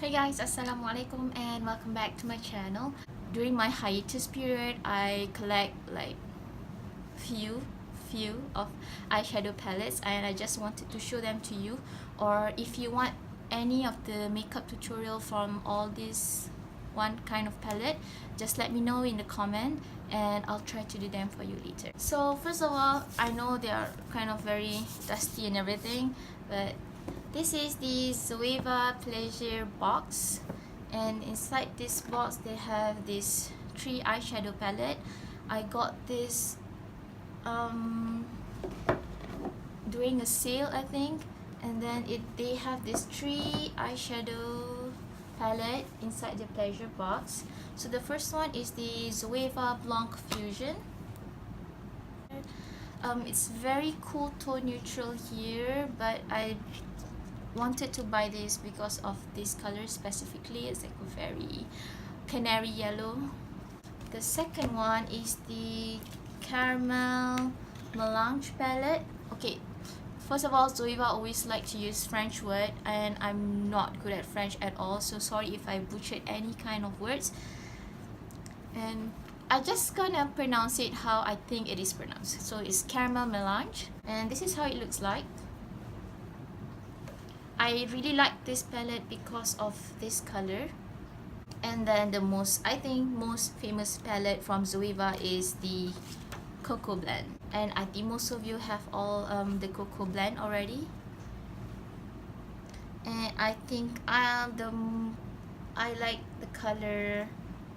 Hey guys, assalamualaikum and welcome back to my channel. During my hiatus period, I collect like few of eyeshadow palettes and I just wanted to show them to you. Or if you want any of the makeup tutorial from all this one kind of palette, just let me know in the comment and I'll try to do them for you later. So first of all, I know they are kind of very dusty and everything, but this is the Zoeva Pleasure box, and inside this box they have this 3 eyeshadow palette. I got this during a sale, I think, and then they have this 3 eyeshadow palette inside the Pleasure box. So the first one is the Zoeva Blanc Fusion. It's very cool tone neutral here, but I wanted to buy this because of this color specifically. It's like a very canary yellow. The second one is the Caramel Melange palette. Okay, first of all, Zoeva always like to use French word and I'm not good at French at all, so sorry if I butchered any kind of words, and I just gonna pronounce it how I think it is pronounced. So it's Caramel Melange, and this is how it looks like. I really like this palette because of this color. And then the most famous palette from Zoeva is the Cocoa Blend, and I think most of you have all the Cocoa Blend already. And I think I like the color,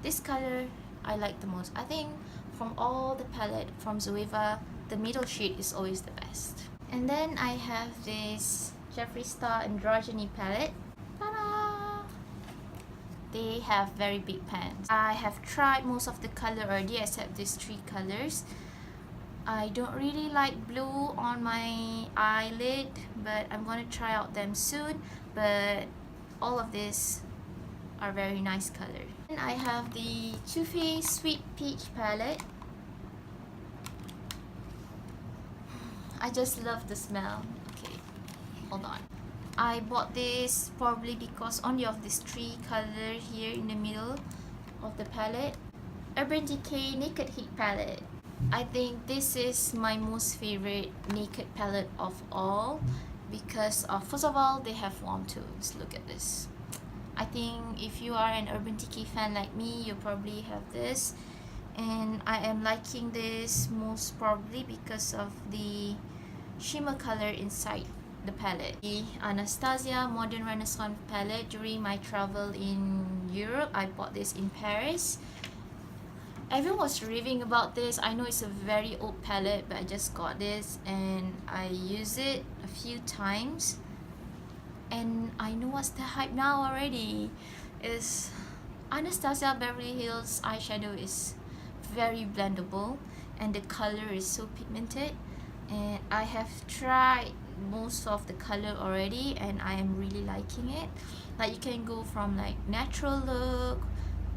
this color I like the most. I think from all the palette from Zoeva, the middle shade is always the best. And then I have this Jeffree Star Androgyny palette. Ta-da! They have very big pans. I have tried most of the color already except these 3 colors. I don't really like blue on my eyelid, but I'm gonna try out them soon. But all of these are very nice colors. And I have the Too Faced Sweet Peach palette. I just love the smell. Hold on. I bought this probably because only of these 3 color here in the middle of the palette. Urban Decay Naked Heat palette. I think this is my most favorite naked palette of all because first of all, they have warm tones. Look at this. I think if you are an Urban Decay fan like me, you probably have this, and I am liking this most probably because of the shimmer color inside the palette. The Anastasia Modern Renaissance palette. During my travel in Europe, I bought this in Paris. Everyone was raving about this. I know it's a very old palette, but I just got this and I use it a few times and I know what's the hype now already. Is Anastasia Beverly Hills eyeshadow is very blendable and the color is so pigmented, and I have tried most of the color already and I am really liking it. Like you can go from like natural look,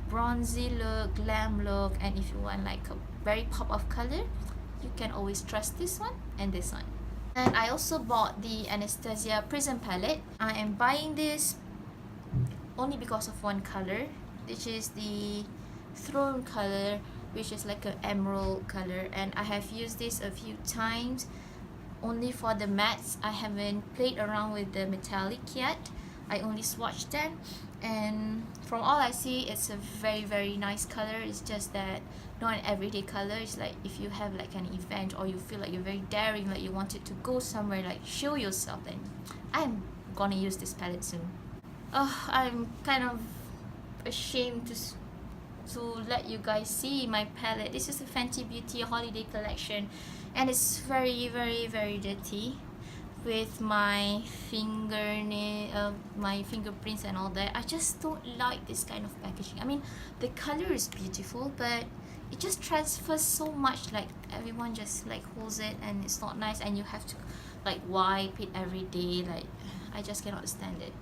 bronzy look, glam look, and if you want like a very pop of color, you can always trust this one and this one. And I also bought the Anastasia Prism palette. I am buying this only because of one color, which is the Throne color, which is like an emerald color, and I have used this a few times only for the mattes. I haven't played around with the metallic yet. I only swatched them, and from all I see, it's a very nice color. It's just that not an everyday color. It's like if you have like an event or you feel like you're very daring, like you wanted to go somewhere, like show yourself, then I'm gonna use this palette soon. I'm kind of ashamed to let you guys see my palette. This is the Fenty Beauty holiday collection, and it's very dirty with my fingernail, my fingerprints and all that. I just don't like this kind of packaging. I mean, the color is beautiful, but it just transfers so much. Like everyone just like holds it and it's not nice, and you have to like wipe it every day. Like I just cannot stand it,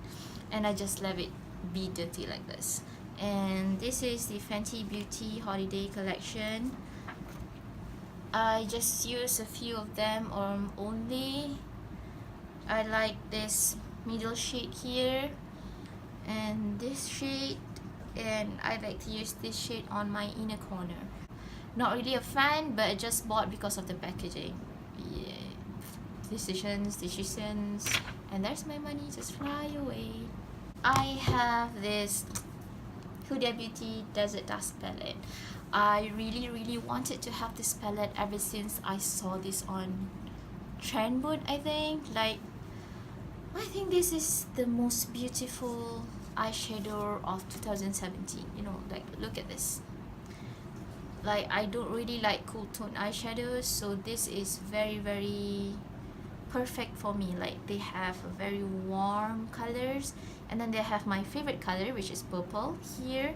and I just let it be dirty like this. And this is the Fenty Beauty holiday collection. I just use a few of them only. I like this middle shade here, and this shade, and I like to use this shade on my inner corner. Not really a fan, but I just bought because of the packaging. Yeah. Decisions, and there's my money just fly away. I have this Huda Beauty Desert Dusk palette. I really wanted to have this palette ever since I saw this on Trendboot, I think. Like, I think this is the most beautiful eyeshadow of 2017. You know, like, look at this. Like, I don't really like cool tone eyeshadows, so this is very perfect for me. Like, they have very warm colors, and then they have my favorite color, which is purple here,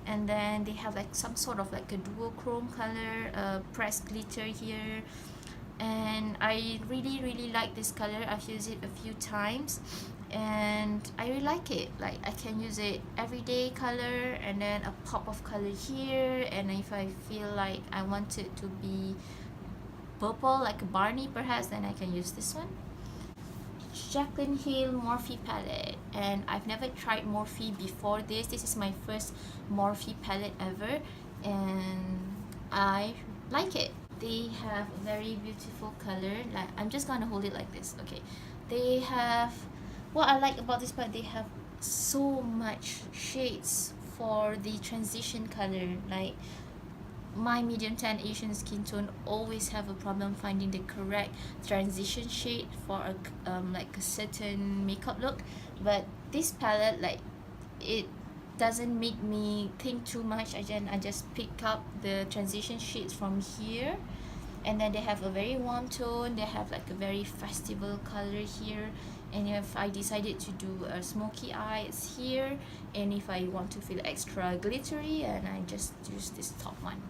and then they have like some sort of like a duochrome color, pressed glitter here, and I really like this color. I've used it a few times and I really like it. Like, I can use it everyday color, and then a pop of color here, and if I feel like I want it to be purple like a Barney perhaps, then I can use this one. Jaclyn Hill Morphe palette, and I've never tried Morphe before this. This is my first Morphe palette ever, and I like it. They have a very beautiful color. Like, I'm just gonna hold it like this. Okay, they have, what I like about this palette, they have so much shades for the transition color. Like, my medium tan Asian skin tone always have a problem finding the correct transition shade for a like a certain makeup look, but this palette, like, it doesn't make me think too much. I just pick up the transition shades from here, and then they have a very warm tone, they have like a very festival color here, and if I decided to do a smoky eye, it's here, and if I want to feel extra glittery, and I just use this top one.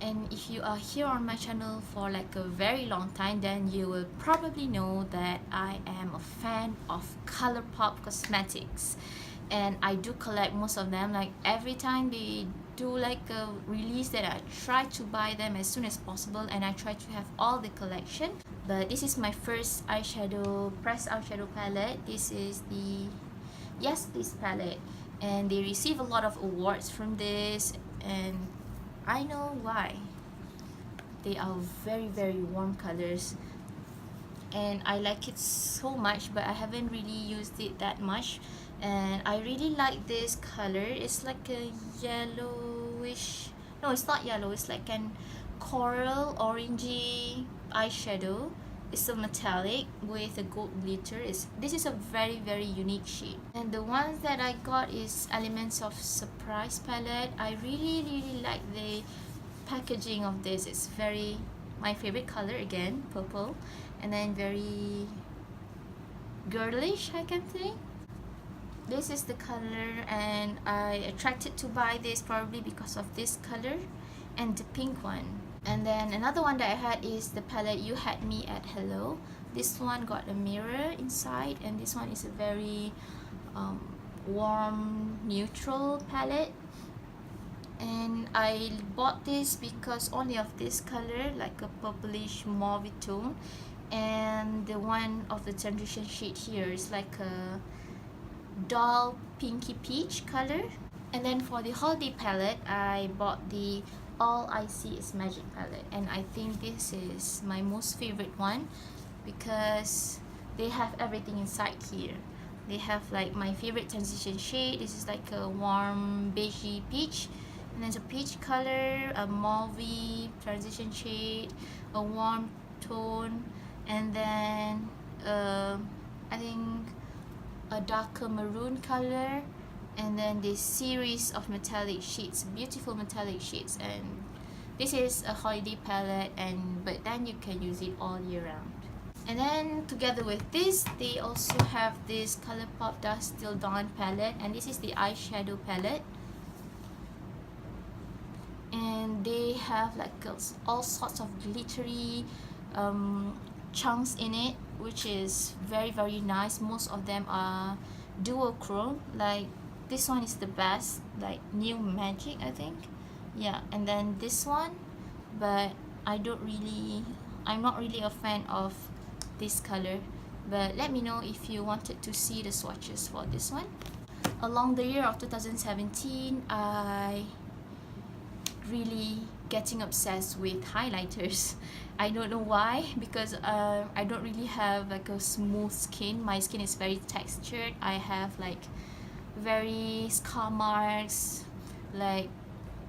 And if you are here on my channel for like a very long time, then you will probably know that I am a fan of ColourPop cosmetics, and I do collect most of them. Like, every time they do like a release, that I try to buy them as soon as possible, and I try to have all the collection. But this is my first pressed eyeshadow palette. This is the Yes Please palette, and they receive a lot of awards from this, and I know why. They are very warm colors, and I like it so much, but I haven't really used it that much. And I really like this color. It's like a yellowish, no, it's not yellow, it's like an coral orangey eyeshadow. It's a metallic with a gold glitter. This is a very unique shade. And the ones that I got is Elements of Surprise palette. I really like the packaging of this. It's very my favorite color, again, purple, and then very girlish, I can say. This is the color, and I attracted to buy this probably because of this color and the pink one. And then another one that I had is the palette You Had Me at Hello. This one got a mirror inside, and this one is a very warm neutral palette. And I bought this because only of this color, like a purplish mauve tone, and the one of the transition shade here is like a dull pinky peach color. And then for the holiday palette, I bought the All I See Is Magic palette, and I think this is my most favorite one because they have everything inside here. They have like my favorite transition shade. This is like a warm beigey peach, and there's a peach color, a mauve transition shade, a warm tone, and then I think a darker maroon color, and then this series of metallic shades, beautiful metallic shades. And this is a holiday palette, but then you can use it all year round. And then together with this, they also have this ColourPop Dusk Till Dawn palette, and this is the eyeshadow palette, and they have like all sorts of glittery chunks in it, which is very nice. Most of them are duochrome. Like, this one is the best, like New Magic, I think. Yeah, and then this one, but I'm not really a fan of this color, but let me know if you wanted to see the swatches for this one. along the year of 2017, I really getting obsessed with highlighters. I don't know why, because I don't really have like a smooth skin. My skin is very textured. I have like very scar marks, like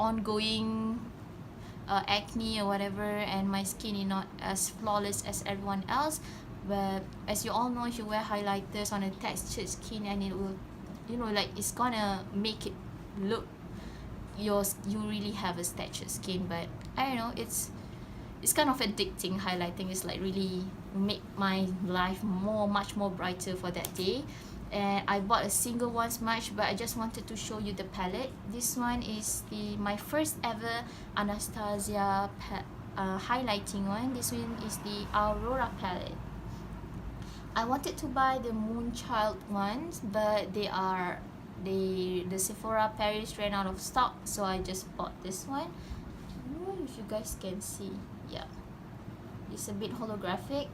ongoing acne or whatever, and my skin is not as flawless as everyone else. But as you all know, if you wear highlighters on a textured skin, and it will, you know, like it's gonna make it look you really have a textured skin. But I don't know, it's kind of addicting. Highlighting is like really make my life much more brighter for that day. And I bought a single one smudge, but I just wanted to show you the palette. This one is my first ever Anastasia highlighting one. This one is the Aurora palette. I wanted to buy the Moonchild ones, but the Sephora Paris ran out of stock, so I just bought this one. I don't know if you guys can see. Yeah, it's a bit holographic.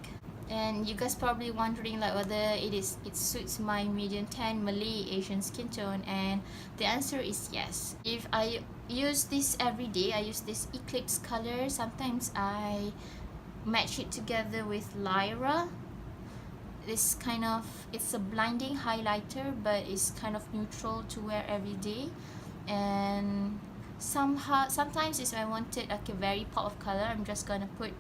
And you guys probably wondering like whether it suits my medium tan Malay Asian skin tone, and the answer is yes. If I use this every day, I use this Eclipse color. Sometimes I match it together with Lyra. This kind of, it's a blinding highlighter, but it's kind of neutral to wear every day. And sometimes if I wanted like a very pop of color, I'm just gonna put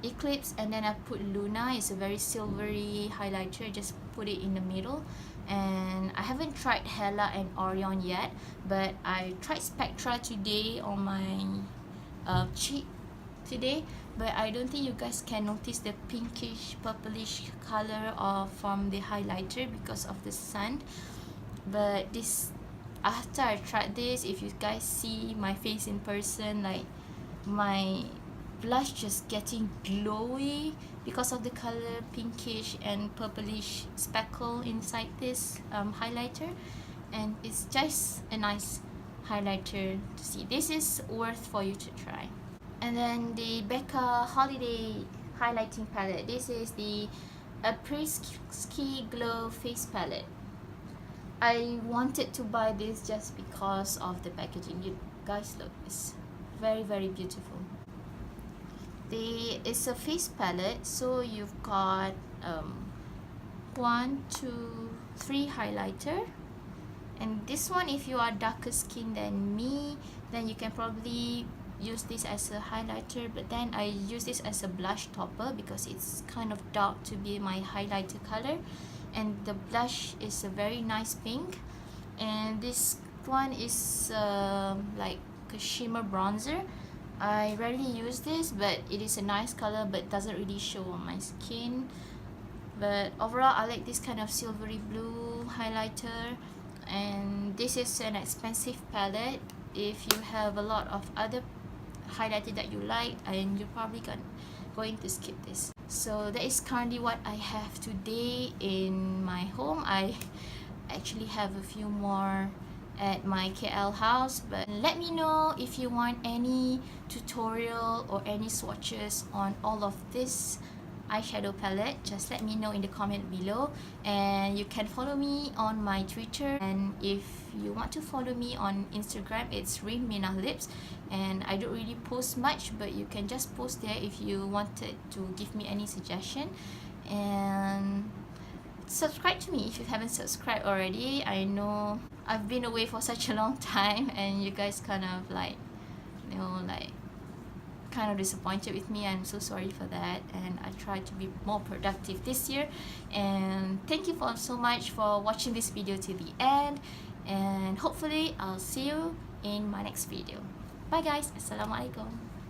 Eclipse, and then I put Luna. It's a very silvery highlighter. Just put it in the middle. And I haven't tried Hela and Orion yet, but I tried Spectra today on my cheek today, but I don't think you guys can notice the pinkish purplish color from the highlighter because of the sun. But this, after I tried this, if you guys see my face in person, like my blush just getting glowy because of the color pinkish and purplish speckle inside this highlighter. And it's just a nice highlighter to see. This is worth for you to try. And then the Becca Holiday highlighting palette. This is the Après-Ski Glow face palette. I wanted to buy this just because of the packaging. You guys look, it's very beautiful. It's a face palette, so you've got 1, 2, 3 highlighter. And this one, if you are darker skin than me, then you can probably use this as a highlighter, but then I use this as a blush topper because it's kind of dark to be my highlighter color. And the blush is a very nice pink, and this one is like a shimmer bronzer. I rarely use this, but it is a nice color, but doesn't really show on my skin. But overall, I like this kind of silvery blue highlighter. And this is an expensive palette. If you have a lot of other highlighter that you like, and you're probably going to skip this. So that is currently what I have today in my home. I actually have a few more at my KL house, but let me know if you want any tutorial or any swatches on all of this eyeshadow palette. Just let me know in the comment below, and you can follow me on my Twitter, and if you want to follow me on Instagram, it's RinMinaLips. And I don't really post much, but you can just post there if you wanted to give me any suggestion. And subscribe to me if you haven't subscribed already. I know I've been away for such a long time, and you guys kind of like, you know, like kind of disappointed with me. I'm so sorry for that, and I try to be more productive this year. And thank you so much for watching this video to the end, and hopefully I'll see you in my next video. Bye guys. Assalamualaikum.